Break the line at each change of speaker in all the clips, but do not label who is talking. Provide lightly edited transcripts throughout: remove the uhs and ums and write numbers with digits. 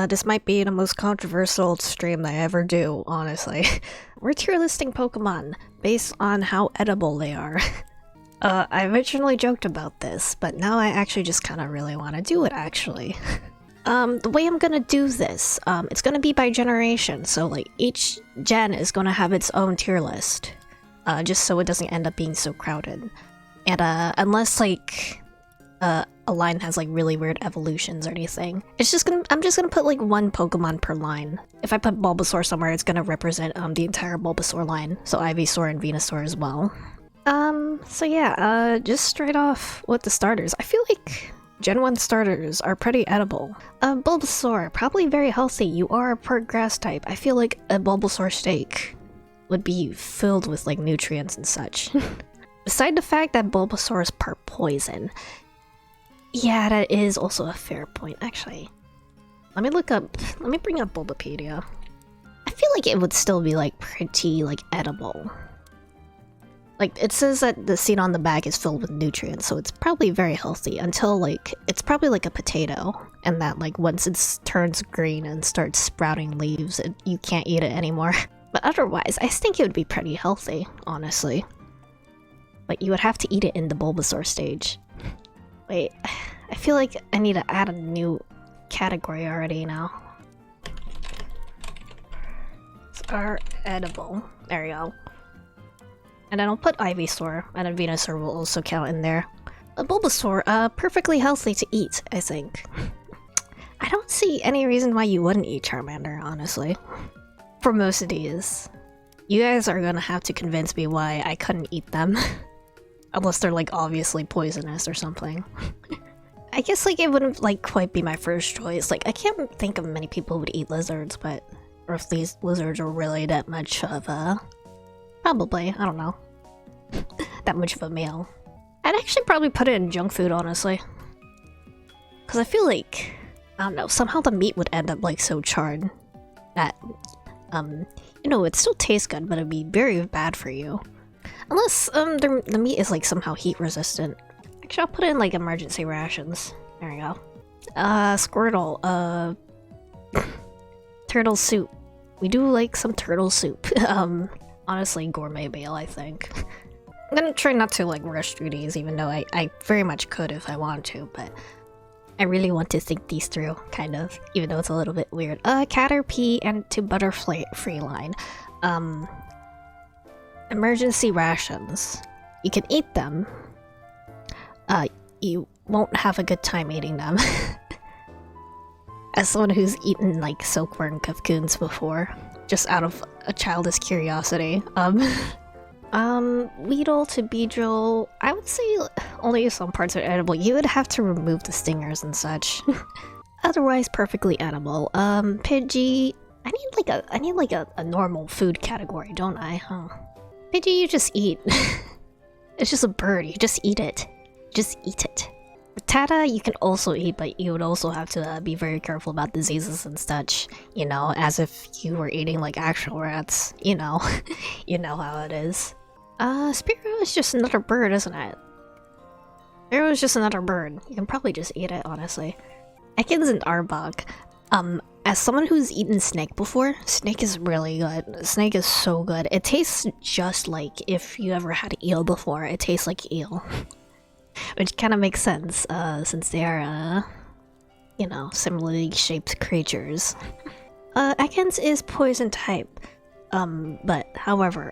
This might be the most controversial stream that I ever do, honestly. We're tier listing Pokemon based on how edible they are. I originally joked about this, but now I actually just kind of really want to do it, actually. The way I'm gonna do this, it's gonna be by generation, so like each gen is gonna have its own tier list. Just so it doesn't end up being so crowded. And unless like a line has like really weird evolutions or anything, I'm just gonna put like one Pokemon per line. If I put Bulbasaur somewhere, it's gonna represent the entire Bulbasaur line, so Ivysaur and Venusaur as well. So yeah, just straight off with the starters, I feel like Gen 1 starters are pretty edible. Bulbasaur, probably very healthy. You are a part grass type. I feel like a Bulbasaur steak would be filled with like nutrients and such. Beside the fact that Bulbasaur is part poison. Yeah, that is also a fair point, actually. Let me bring up Bulbapedia. I feel like it would still be like pretty like edible. Like, it says that the seed on the back is filled with nutrients, so it's probably very healthy until, like, it's probably like a potato, and that, like, once it turns green and starts sprouting leaves, you can't eat it anymore. But otherwise, I think it would be pretty healthy, honestly. But you would have to eat it in the Bulbasaur stage. Wait, I feel like I need to add a new category already now. Are edible. There we go. And then I'll put Ivysaur, and then Venusaur will also count in there. A Bulbasaur, perfectly healthy to eat, I think. I don't see any reason why you wouldn't eat Charmander, honestly. For most of these. You guys are gonna have to convince me why I couldn't eat them. Unless they're like obviously poisonous or something. I guess like it wouldn't like quite be my first choice. Like I can't think of many people who would eat lizards, but... Or if these lizards are really that much of a... Probably, I don't know. That much of a meal. I'd actually probably put it in junk food, honestly. Because I feel like, I don't know, somehow the meat would end up like so charred that, you know, it still tastes good, but it'd be very bad for you. Unless, the meat is like somehow heat resistant. Actually, I'll put it in like emergency rations. There we go. Squirtle, turtle soup. We do like some turtle soup. Honestly, gourmet meal, I think. I'm gonna try not to like rush through these, even though I very much could if I want to, but I really want to think these through, kind of, even though it's a little bit weird. Caterpie and to Butterfree line. Emergency rations. You can eat them. You won't have a good time eating them. As someone who's eaten like silkworm cocoons before, just out of a childish curiosity. Weedle to Beedrill, I would say only some parts are edible. You would have to remove the stingers and such. Otherwise, perfectly edible. Pidgey, I need like a normal food category, don't I? Huh? Pidgey, you just eat. It's just a bird. You just eat it. Just eat it. Rattata, you can also eat, but you would also have to be very careful about diseases and such, you know, as if you were eating like actual rats, you know. You know how it is. Spearow is just another bird, isn't it? Spearow is just another bird. You can probably just eat it, honestly. Ekans and Arbok. As someone who's eaten snake before, snake is really good. Snake is so good. It tastes just like if you ever had eel before. It tastes like eel. Which kind of makes sense, since they are, you know, similarly shaped creatures. Ekans is poison type, but however,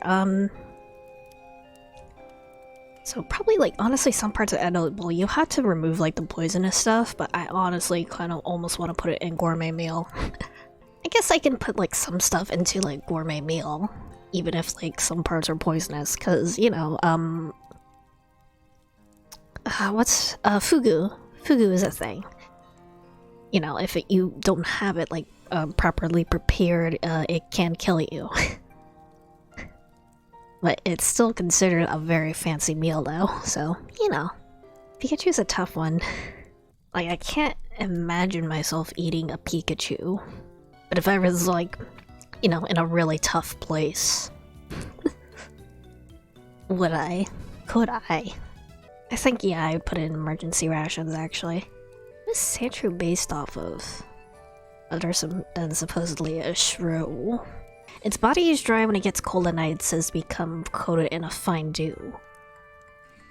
so probably, like, honestly, some parts are edible. You have to remove, like, the poisonous stuff, but I honestly kind of almost want to put it in gourmet meal. I guess I can put, like, some stuff into, like, gourmet meal, even if, like, some parts are poisonous, because, you know, what's fugu? Fugu is a thing. You know, if you don't have it like properly prepared, it can kill you. But it's still considered a very fancy meal though, so, you know. Pikachu's a tough one. Like, I can't imagine myself eating a Pikachu. But if I was like, you know, in a really tough place, would I? Could I? I think, yeah, I would put it in emergency rations, actually. What is Sandshrew based off of? other than supposedly a shrew. Its body is dry when it gets cold at night, it says to become coated in a fine dew.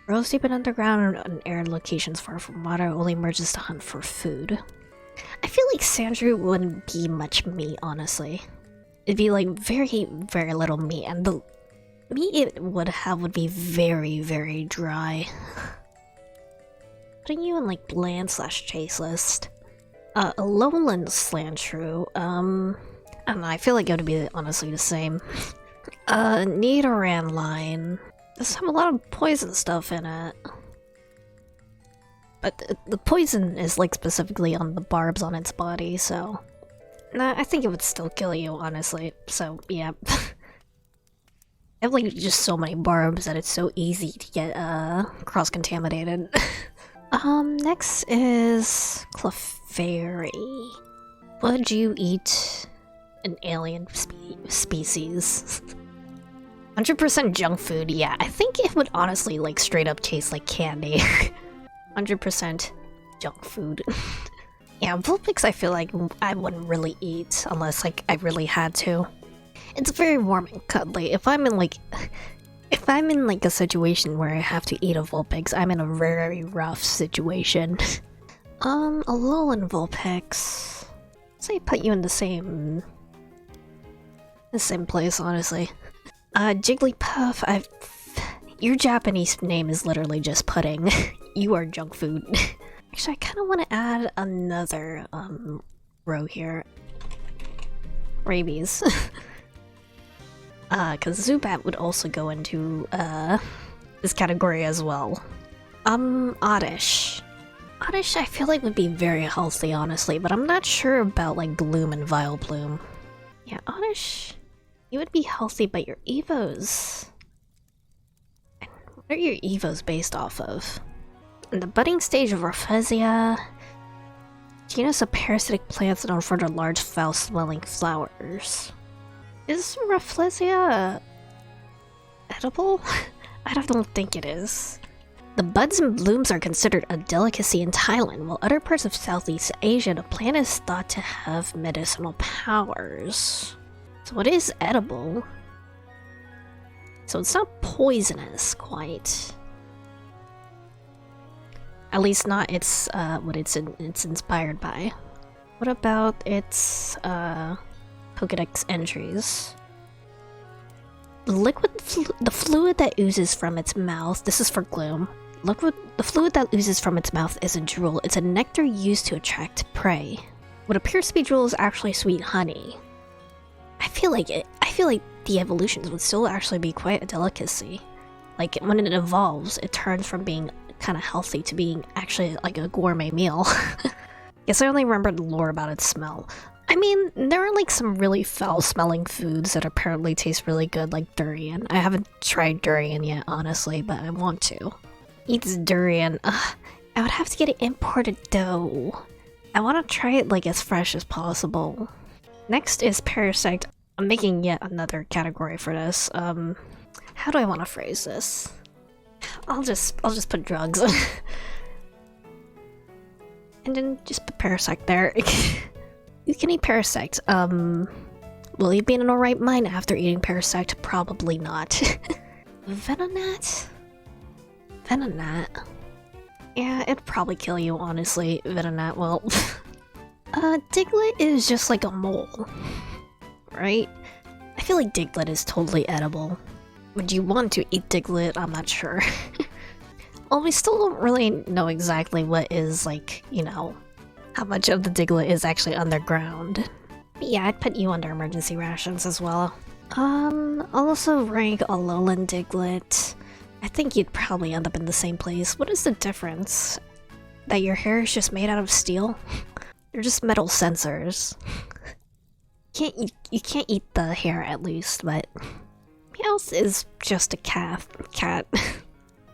Burrows deep and underground and arid locations far from water, only emerges to hunt for food. I feel like Sandshrew wouldn't be much meat, honestly. It'd be like very, very little meat, and the meat it would have would be very, very dry. Putting you in like bland/chase list. A lowland Sandshrew, I don't know, I feel like it would be honestly the same. Nidoran line. Does have a lot of poison stuff in it. But the poison is like specifically on the barbs on its body, so... Nah, I think it would still kill you, honestly, so yeah. I have like just so many barbs that it's so easy to get cross-contaminated. Next is Clefairy. Would you eat an alien species? 100% junk food, yeah. I think it would honestly like straight up taste like candy. 100% junk food. Yeah, Vulpix I feel like I wouldn't really eat unless like I really had to. It's very warm and cuddly. If I'm in like a situation where I have to eat a Vulpix, I'm in a very rough situation. A Alolan Vulpix. Say put you in the same place, honestly. Jigglypuff, your Japanese name is literally just pudding. You are junk food. Actually, I kind of want to add another row here. Rabies. Because Zubat would also go into this category as well. Oddish. Oddish I feel like would be very healthy, honestly, but I'm not sure about like Gloom and Vileplume. Yeah, Oddish, you would be healthy, but your Evos... What are your Evos based off of? In the budding stage of Rafflesia, genus of parasitic plants known for their large foul-smelling flowers. Is Rafflesia edible? I don't think it is. The buds and blooms are considered a delicacy in Thailand, while other parts of Southeast Asia the plant is thought to have medicinal powers. So it is edible. So it's not poisonous, quite. At least not it's what it's inspired by. What about its Pokédex entries? The fluid that oozes from its mouth. This is for Gloom. The fluid that oozes from its mouth is a drool. It's a nectar used to attract prey. What appears to be drool is actually sweet honey. I feel like the evolutions would still actually be quite a delicacy. Like when it evolves, it turns from being kind of healthy to being actually like a gourmet meal. Guess I only remember the lore about its smell. I mean, there are like some really foul-smelling foods that apparently taste really good, like durian. I haven't tried durian yet, honestly, but I want to. Eats durian. Ugh, I would have to get it imported though. I want to try it like as fresh as possible. Next is Parasect. I'm making yet another category for this. How do I want to phrase this? I'll just put drugs. And then just put Parasect there. You can eat Parasect. Will you be in an alright mind after eating Parasect? Probably not. Venonat? Venonat? Yeah, it'd probably kill you, honestly. Venonat, well... Diglett is just like a mole. Right? I feel like Diglett is totally edible. Would you want to eat Diglett? I'm not sure. Well, we still don't really know exactly what is, like, you know, how much of the Diglett is actually underground. But yeah, I'd put you under emergency rations as well. I'll also rank Alolan Diglett. I think you'd probably end up in the same place. What is the difference? That your hair is just made out of steel? They're just metal sensors. You can't eat the hair at least, but Meowth is just a cat.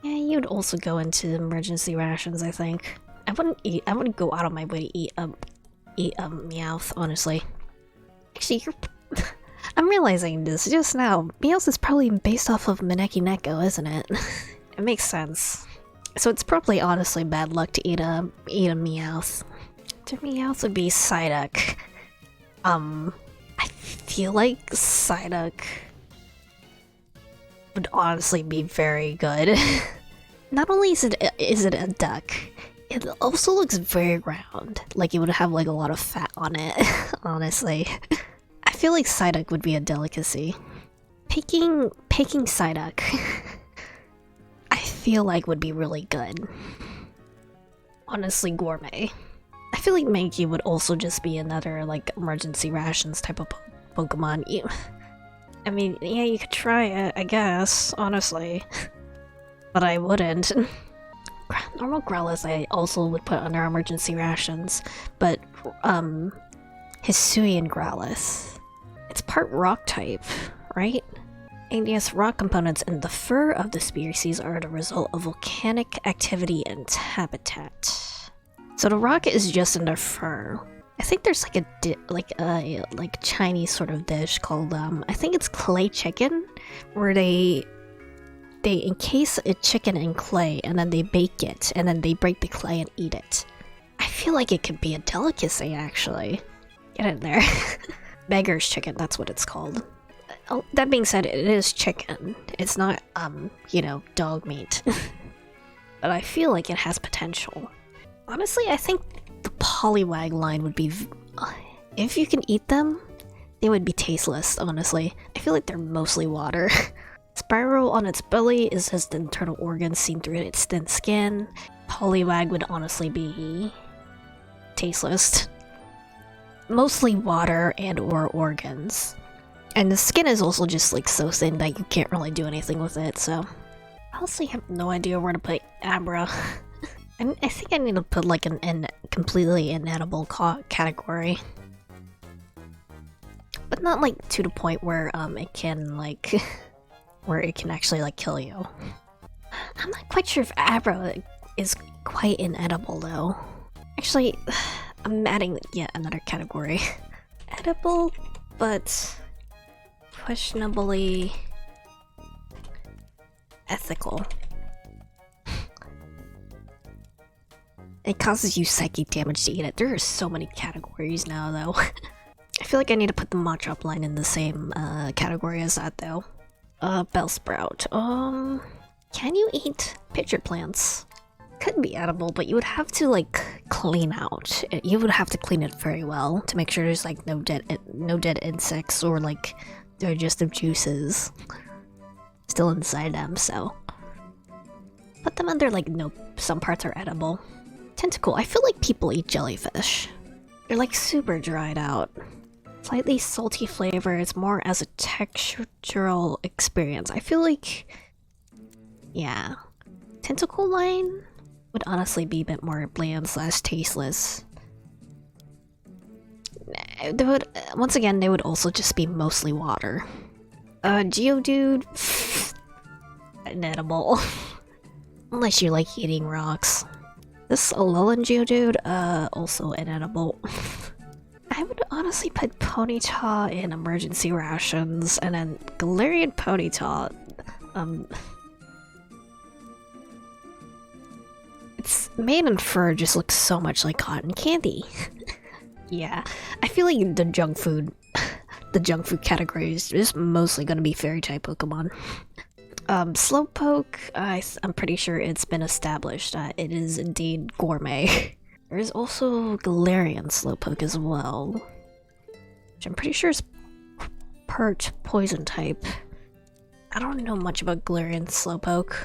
Yeah, you'd also go into emergency rations, I think. I wouldn't go out of my way to eat Meowth, honestly. Actually, I'm realizing this just now. Meowth is probably based off of Maneki Neko, isn't it? It makes sense. So it's probably honestly bad luck to eat a Meowth. To Meowth would be Psyduck. I feel like Psyduck would honestly be very good. Not only is it a duck, it also looks very round, like it would have like a lot of fat on it, honestly. I feel like Psyduck would be a delicacy. Picking Psyduck, I feel like would be really good. Honestly, gourmet. I feel like Mankey would also just be another like emergency rations type of Pokemon. I mean, yeah, you could try it, I guess, honestly. But I wouldn't. Normal Growlithe I also would put under emergency rations, but Hisuian Growlithe. It's part rock type, right? And yes, rock components in the fur of the species are the result of volcanic activity and habitat. So the rock is just in their fur. I think there's like a Chinese sort of dish called I think it's clay chicken, where they encase a chicken in clay and then they bake it and then they break the clay and eat it. I feel like it could be a delicacy actually. Get in there. Beggar's chicken, that's what it's called. Oh, that being said, it is chicken. It's not you know, dog meat. But I feel like it has potential. Honestly, I think the Poliwag line would be... if you can eat them, they would be tasteless, honestly. I feel like they're mostly water. Spyro on its belly is just the internal organs seen through its thin skin. Poliwag would honestly be... tasteless. Mostly water and or organs. And the skin is also just like so thin that you can't really do anything with it, so... I honestly have no idea where to put Abra. I think I need to put like an completely inedible category. But not like to the point where it can like where it can actually like kill you. I'm not quite sure if Abra is quite inedible though. Actually, I'm adding yet another category. Edible, but questionably ethical. It causes you psychic damage to eat it. There are so many categories now, though. I feel like I need to put the Machop line in the same category as that, though. Bellsprout. Can you eat pitcher plants? Could be edible, but you would have to like clean out. You would have to clean it very well to make sure there's like no dead insects or like digestive juices still inside them. So put them under like no. Some parts are edible. Tentacle. I feel like people eat jellyfish. They're like super dried out. Slightly salty flavor. It's more as a textural experience. I feel like, yeah, Tentacle line would honestly be a bit more bland / tasteless. They would, once again, they would also just be mostly water. Geodude, inedible. Unless you like eating rocks. This Alolan Geodude, also inedible. I would honestly put Ponyta in emergency rations, and then Galarian Ponyta, its made in fur just looks so much like cotton candy. Yeah, I feel like the junk food category is just mostly gonna be fairy type Pokemon. Slowpoke, I'm pretty sure it's been established that it is indeed gourmet. There's also Galarian Slowpoke as well, which I'm pretty sure is part poison type. I don't know much about Galarian Slowpoke,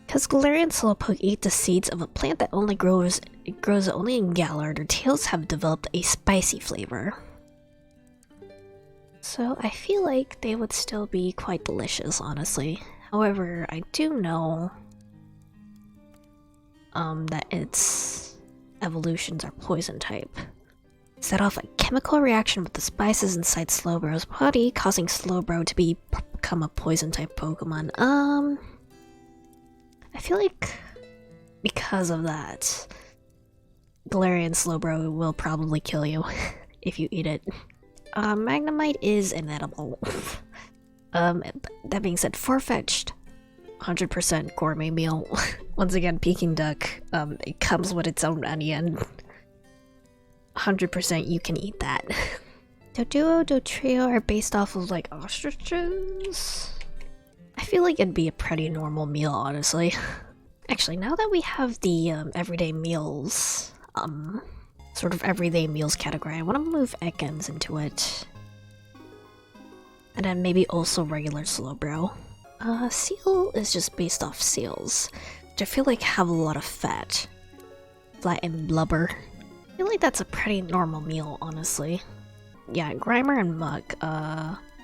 because Galarian Slowpoke eat the seeds of a plant that only grows only in Galar. Their tails have developed a spicy flavor. So I feel like they would still be quite delicious, honestly. However, I do know that its evolutions are poison type. Set off a chemical reaction with the spices inside Slowbro's body, causing Slowbro to become a poison type Pokemon. I feel like because of that, Galarian Slowbro will probably kill you if you eat it. Magnemite is inedible. That being said, Farfetch'd, 100% gourmet meal. Once again, Peking duck. It comes with its own onion. 100% you can eat that. Do duo, do trio are based off of like ostriches? I feel like it'd be a pretty normal meal, honestly. Actually, now that we have the everyday meals, sort of everyday meals category, I want to move Ekans into it. And then maybe also regular slowbro. Seal is just based off seals, which I feel like have a lot of fat. Fat and blubber. I feel like that's a pretty normal meal, honestly. Yeah, Grimer and Muck,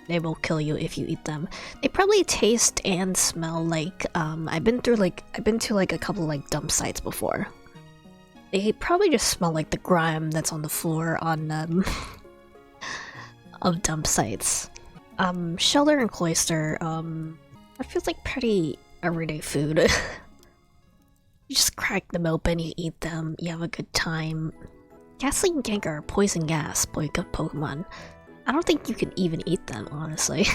they will kill you if you eat them. They probably taste and smell like, I've been to like a couple like dump sites before. They probably just smell like the grime that's on the floor on, of dump sites. Shelter and Cloister, it feels like pretty everyday food. You just crack them open, you eat them, you have a good time. Ghastly Gengar, Poison Gas, Pokemon. I don't think you can even eat them, honestly.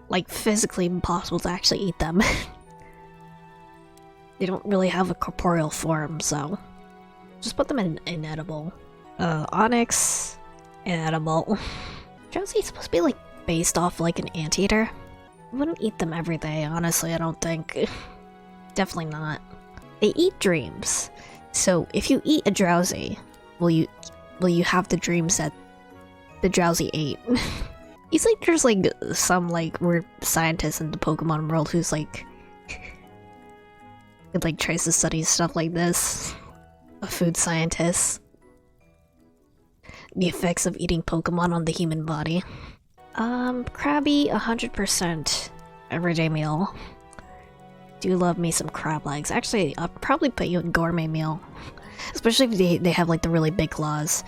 Like, physically impossible to actually eat them. They don't really have a corporeal form, so just put them in inedible. Onyx, inedible. Drowsy's supposed to be like based off like an anteater. I wouldn't eat them every day, honestly, I don't think. Definitely not. They eat dreams. So if you eat a Drowsy, will you have the dreams that the Drowsy ate? You think there's like some like weird scientist in the Pokemon world who's like it like tries to study stuff like this? A food scientist. The effects of eating Pokemon on the human body. Krabby, 100% everyday meal. Do love me some crab legs. Actually, I'll probably put you in gourmet meal. Especially if they have like the really big claws.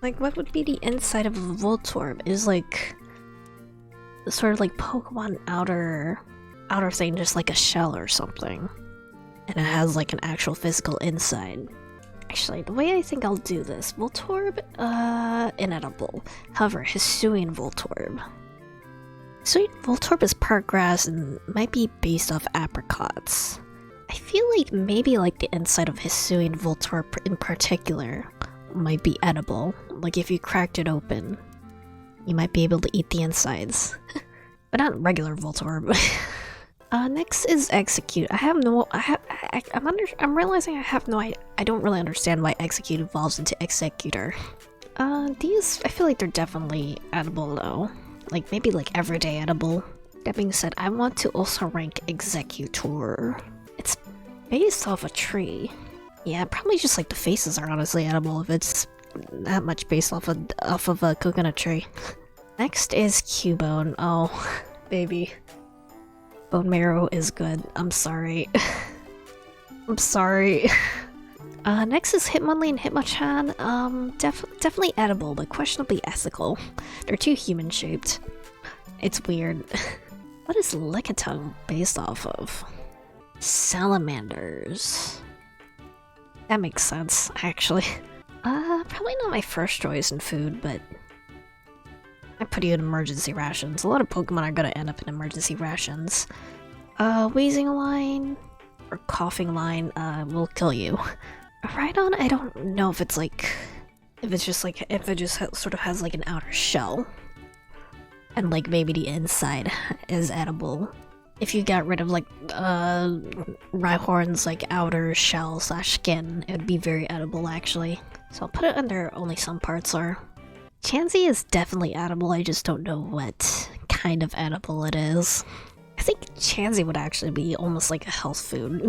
Like, what would be the inside of a Voltorb? Is like sort of like Pokemon outer thing, just like a shell or something. And it has like an actual physical inside. Actually, the way I think I'll do this, Voltorb, inedible. However, Hisuian Voltorb. Hisuian Voltorb is part grass and might be based off apricots. I feel like maybe like the inside of Hisuian Voltorb in particular might be edible. Like if you cracked it open, you might be able to eat the insides. But not regular Voltorb. Next is Execute. I'm realizing I don't really understand why Execute evolves into Executor. These, I feel like they're definitely edible though. Like maybe like everyday edible. That being said, I want to also rank Executor. It's based off a tree. Yeah, probably just like the faces are honestly edible if it's that much based off of a coconut tree. Next is Cubone. Oh, baby. Bone marrow is good. I'm sorry. I'm sorry. Next is Hitmonlee and Hitmonchan. Definitely edible, but questionably ethical. They're too human-shaped. It's weird. What is Lickitung based off of? Salamanders. That makes sense, actually. Probably not my first choice in food, but I put you in emergency rations. A lot of Pokemon are gonna end up in emergency rations. Wheezing line or coughing line, will kill you. Rhydon, I don't know if it's like, if it just sort of has like an outer shell. And like maybe the inside is edible. If you got rid of like, Rhyhorn's like outer shell / skin, it would be very edible actually. So I'll put it under only some parts are. Chansey is definitely edible, I just don't know what kind of edible it is. I think Chansey would actually be almost like a health food.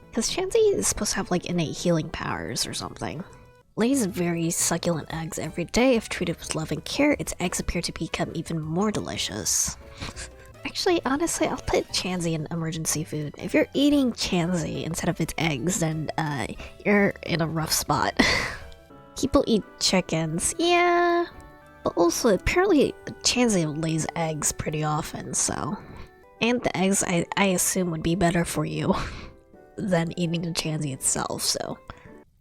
Because Chansey is supposed to have like innate healing powers or something. Lays very succulent eggs every day. If treated with love and care, its eggs appear to become even more delicious. Actually, honestly, I'll put Chansey in emergency food. If you're eating Chansey instead of its eggs, then you're in a rough spot. People eat chickens, yeah. But also, apparently, Chansey lays eggs pretty often, so... And the eggs, I assume, would be better for you than eating the Chansey itself, so...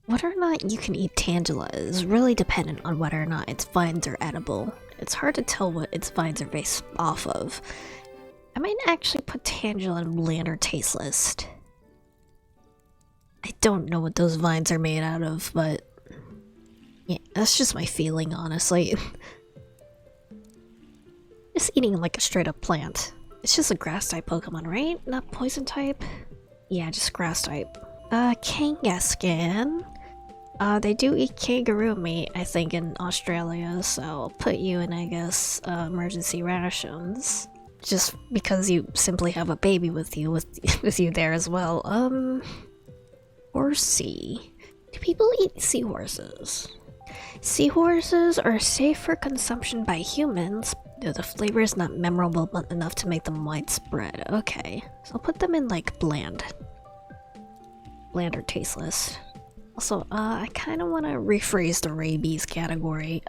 Whether or not you can eat Tangela is really dependent on whether or not its vines are edible. It's hard to tell what its vines are based off of. I might actually put Tangela on bland or taste list. I don't know what those vines are made out of, but... yeah, that's just my feeling, honestly. Just eating like a straight up plant. It's just a grass type Pokemon, right? Not poison type? Yeah, just grass type. Kangaskhan. They do eat kangaroo meat, I think, in Australia, so I'll put you in, I guess, emergency rations. Just because you simply have a baby with you there as well. Horsey. Do people eat seahorses? Seahorses are safe for consumption by humans, though the flavor is not memorable enough to make them widespread. Okay, so I'll put them in like bland. Bland or tasteless. Also, I kind of want to rephrase the rabies category.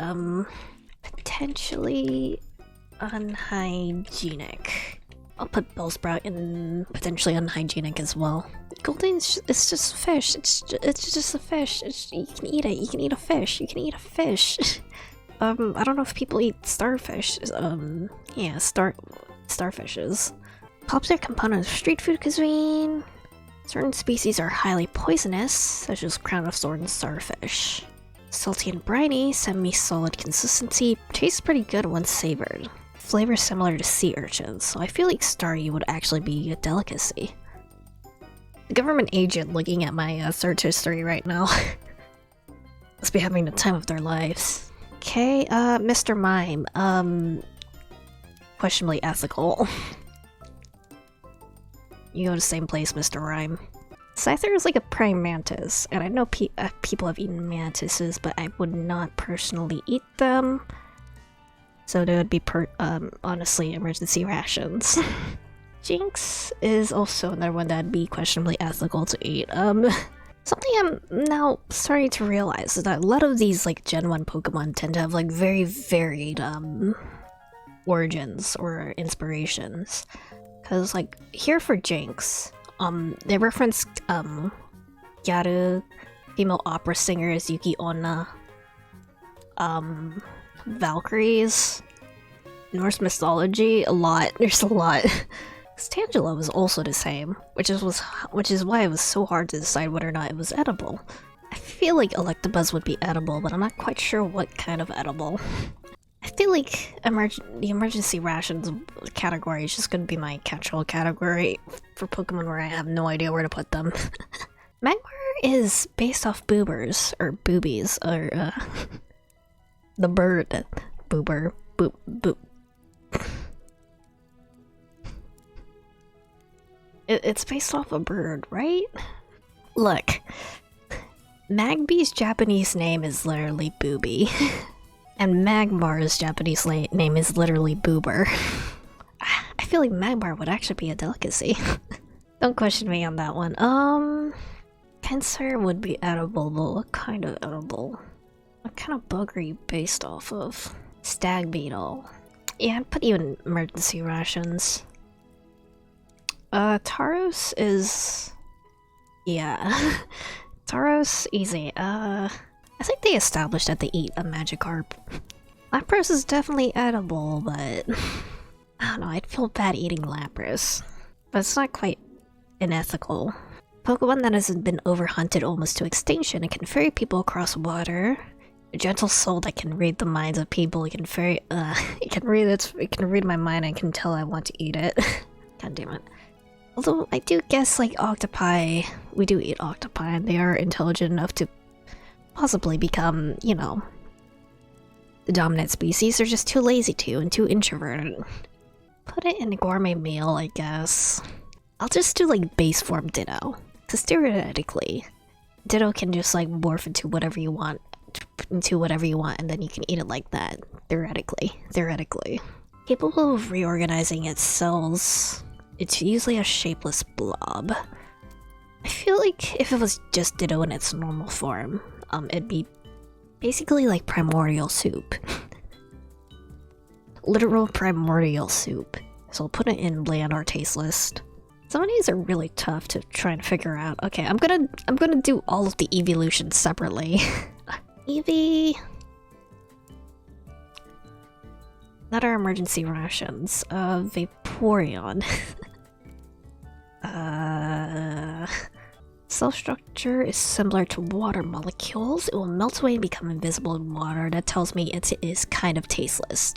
Potentially unhygienic. I'll put Bellsprout in potentially unhygienic as well. Golden is just fish. It's just a fish. You can eat it. You can eat a fish. You can eat a fish. I don't know if people eat starfish. Yeah, starfishes. Popular component of street food cuisine. Certain species are highly poisonous, such as crown of thorns and starfish. Salty and briny, semi-solid consistency, tastes pretty good when savored. Flavor similar to sea urchins, so I feel like Staryu would actually be a delicacy. The government agent looking at my search history right now must be having the time of their lives. Okay, Mr. Mime, questionably ethical. You go to the same place, Mr. Rhyme. Scyther is like a praying mantis, and I know people have eaten mantises, but I would not personally eat them. So they would be honestly emergency rations. Jinx is also another one that'd be questionably ethical to eat. Something I'm now starting to realize is that a lot of these like Gen 1 Pokemon tend to have like very varied origins or inspirations. Cause like here for Jinx, they referenced Gyaru, female opera singers Yuki Onna, Valkyries, Norse mythology, a lot. There's a lot. Tangela was also the same, which is why it was so hard to decide whether or not it was edible. I feel like Electabuzz would be edible, but I'm not quite sure what kind of edible. I feel like the emergency rations category is just gonna be my catch-all category for Pokemon where I have no idea where to put them. Magmar is based off boobers, or boobies, or the bird. Boober. Boop. Boop. It's based off a bird, right? Look. Magby's Japanese name is literally Booby. And Magmar's Japanese name is literally Boober. I feel like Magmar would actually be a delicacy. Don't question me on that one. Pinsir would be edible, but what kind of edible? What kind of bug are you based off of? Stag Beetle. Yeah, I'd put you in emergency rations. Tauros is... yeah. Tauros, easy. I think they established that they eat a Magikarp. Lapras is definitely edible, but... I don't know, I'd feel bad eating Lapras. But it's not quite unethical. Pokemon that hasn't been overhunted almost to extinction, it can ferry people across water. A gentle soul that can read the minds of people, it can ferry... it can read my mind and can tell I want to eat it. God damn it. Although, I do guess, like, octopi... we do eat octopi, and they are intelligent enough to possibly become, you know, the dominant species. They're just too lazy to and too introverted. Put it in a gourmet meal, I guess. I'll just do like base form Ditto, because theoretically, Ditto can just like morph into whatever you want, and then you can eat it like that. Theoretically. Capable of reorganizing its cells, it's usually a shapeless blob. I feel like if it was just Ditto in its normal form, it'd be basically like primordial soup. Literal primordial soup. So I'll put it in bland or tasteless. Some of these are really tough to try and figure out. Okay, I'm gonna do all of the evolutions separately. Eevee. Not our emergency rations. Vaporeon. Cell structure is similar to water molecules. It will melt away and become invisible in water. That tells me it is kind of tasteless.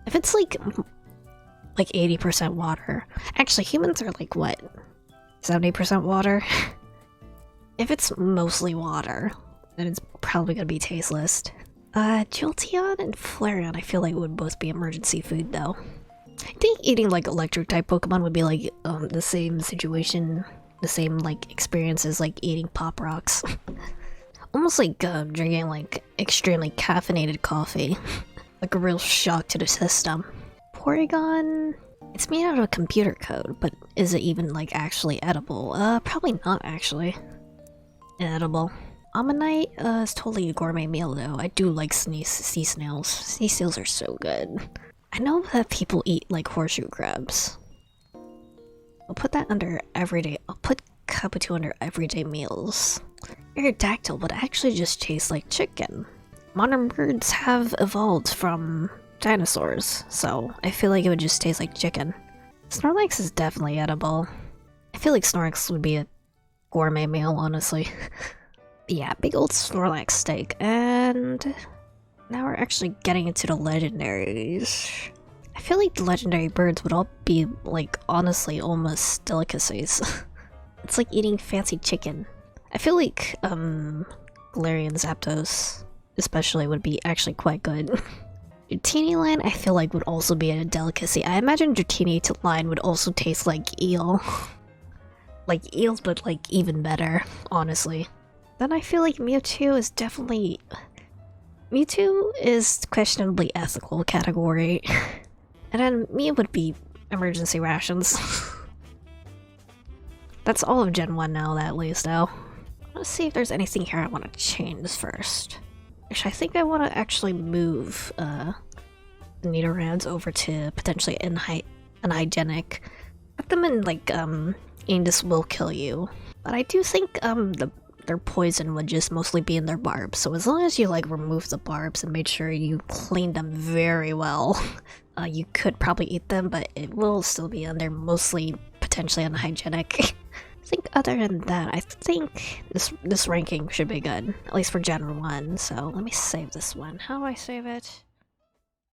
If it's like 80% water. Actually, humans are like what? 70% water? If it's mostly water, then it's probably gonna be tasteless. Jolteon and Flareon I feel like would both be emergency food though. I think eating like electric type Pokemon would be like the same situation, the same like experience as like eating Pop Rocks. Almost like drinking like extremely caffeinated coffee. Like a real shock to the system. Porygon, it's made out of computer code, but is it even like actually edible? Probably not actually. Inedible. Ammonite is totally a gourmet meal though. I do like sea snails. Sea snails are so good. I know that people eat like horseshoe crabs. I'll put that under everyday. I'll put Kabuto under everyday meals. Aerodactyl would actually just taste like chicken. Modern birds have evolved from dinosaurs, so I feel like it would just taste like chicken. Snorlax is definitely edible. I feel like Snorlax would be a gourmet meal, honestly. Yeah, big old Snorlax steak, and now we're actually getting into the legendaries. I feel like the legendary birds would all be, like, honestly, almost delicacies. It's like eating fancy chicken. I feel like, Galarian Zapdos, especially, would be actually quite good. Dratini line, I feel like, would also be a delicacy. I imagine Dratini line would also taste like eel. Like eels, but, like, even better, honestly. Then I feel like Mewtwo is definitely... Mewtwo is questionably ethical category. And then Mew would be emergency rations. That's all of Gen 1 now, at least, though. Let's see if there's anything here I want to change first. Actually, I think I want to actually move the Nidorans over to potentially unhygienic. Put them in, like, Indus will kill you. But I do think their poison would just mostly be in their barbs, so as long as you like remove the barbs and made sure you clean them very well, you could probably eat them, but it will still be under mostly potentially unhygienic. I think other than that, I think this ranking should be good, at least for Gen 1, so let me save this one. How do I save it?